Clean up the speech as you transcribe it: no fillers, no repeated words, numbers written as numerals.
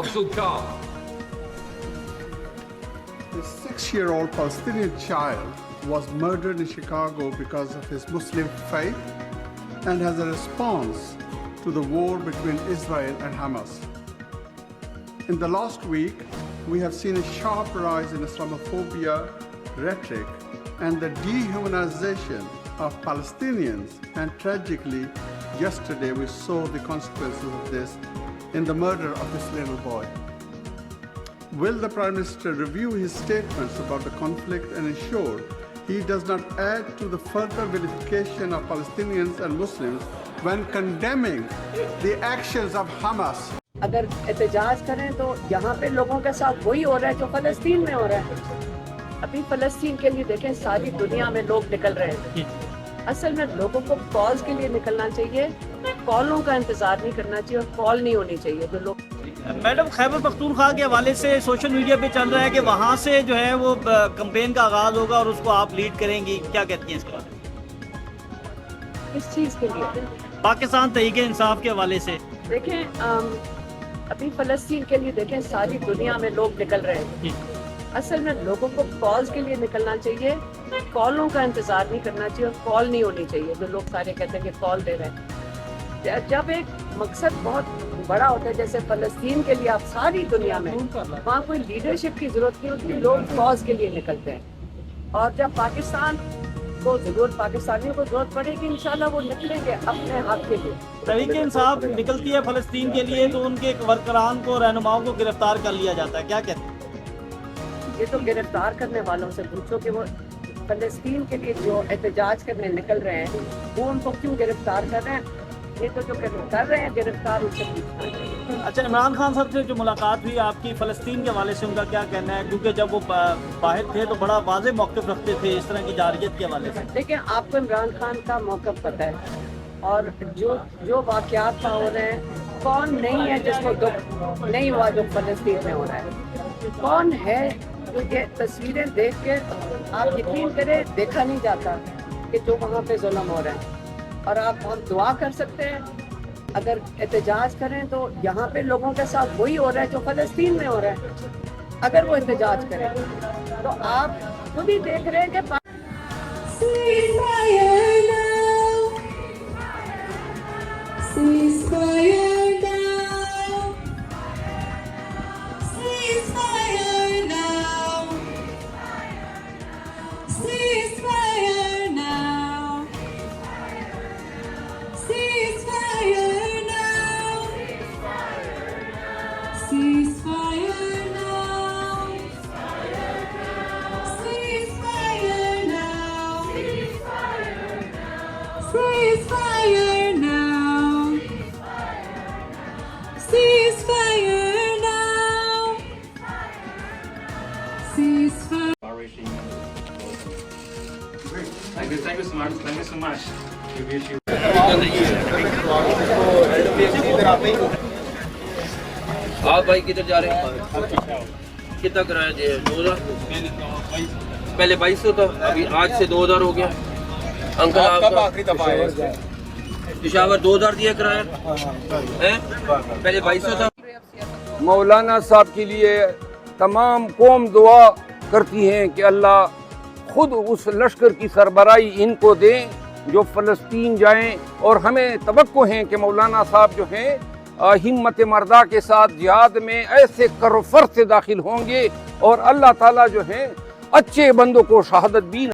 Marshal Khan. A 6-year-old Palestinian child was murdered in Chicago because of his Muslim faith and as a response to the war between Israel and Hamas. In the last week, we have seen a sharp rise in Islamophobia rhetoric and the dehumanization of Palestinians, and tragically, yesterday we saw the consequences of this in the murder of this little boy. Will the Prime Minister review his statements about the conflict and ensure he does not add to the further vilification of Palestinians and Muslims when condemning the actions of Hamas? अगर एहतजाज करें तो यहाँ पे लोगों के साथ वही हो रहा है जो फलस्तीन में हो रहा है। अभी फलस्तीन के लिए देखें, सारी दुनिया में लोग निकल रहे हैं। असल में लोगों को कॉज के लिए निकलना चाहिए, कॉलों का इंतजार नहीं करना चाहिए और कॉल नहीं होनी चाहिए जो लोग। मैडम, खैबर पख्तूनख्वा के हवाले से सोशल मीडिया पे चल रहा है कि वहाँ से जो है वो कैंपेन का आगाज होगा और उसको आप लीड करेंगी, क्या कहती हैं इसके बारे में? किस चीज़ के लिए? पाकिस्तान तहरीक इंसाफ के हवाले से। देखें, अभी फलस्तीन के लिए देखें, सारी दुनिया में लोग निकल रहे हैं। असल में लोगों को कॉज के लिए निकलना चाहिए, कॉलों का इंतजार नहीं करना चाहिए और कॉल नहीं होनी चाहिए जो लोग सारे कहते हैं कि कॉल दे रहे हैं। जब एक मकसद बहुत बड़ा होता है जैसे फलस्तीन के लिए, आप सारी दुनिया में, वहाँ कोई लीडरशिप की जरूरत नहीं होती, लोग कॉज के लिए निकलते हैं। और जब पाकिस्तान को जरूरत, पाकिस्तानियों को जरूरत पड़ेगी, इंशाल्लाह वो निकलेंगे अपने हक के लिए। तहरीक इंसाफ निकलती है फलस्तीन के लिए तो उनके वर्करान को, रहनुमाओं को गिरफ्तार कर लिया जाता है, क्या कहते हैं? ये तो गिरफ्तार करने वालों से पूछो कि वो फलस्तीन के लिए जो एहतजाज करने निकल रहे हैं वो उनको क्यों गिरफ्तार कर रहे हैं। ये तो जो कर रहे हैं गिरफ्तार, उनसे पूछना चाहिए। अच्छा, इमरान खान साहब से जो मुलाकात हुई आपकी, फलस्तीन के हवाले से उनका क्या कहना है? क्योंकि जब वो बाहर थे तो बड़ा वाज़ेह मौक़िफ़ रखते थे इस तरह की जारयत के हवाले से। देखिए, आपको इमरान खान का मौक़िफ़ पता है और जो वाक़यात हो रहे हैं, कौन नहीं है जिसको दुख नहीं हुआ जो फलस्तीन में हो रहा है? कौन है जो ये तस्वीरें देख के आप यकीन करें देखा नहीं जाता कि जो वहाँ पे जुल्म हो रहा है। और आप हम दुआ कर सकते हैं, अगर एहतजाज करें तो यहाँ पे लोगों के साथ वही हो रहा है जो फलस्तीन में हो रहा है। अगर वो एहतजाज करें तो आप खुद ही देख रहे हैं कि Thank you so much. We wish you. आप भाई किधर जा रहे हैं? कितना कराया दिया? 2000? पहले 2200 था, अभी आज से 2000 हो गया। अंकल आपका आखिरी दफा है पिशावर 2000 दिया कराया है, पहले 2200 था। मौलाना साहब के लिए तमाम कौम दुआ करती हैं कि अल्लाह खुद उस लश्कर की सरबराही इनको दें जो फ़लस्तीन जाएं, और हमें तवक्को है कि मौलाना साहब जो हैं हिम्मत मर्दा के साथ जिहाद में ऐसे करोफर से दाखिल होंगे और अल्लाह ताला जो हैं अच्छे बंदों को शहादत भी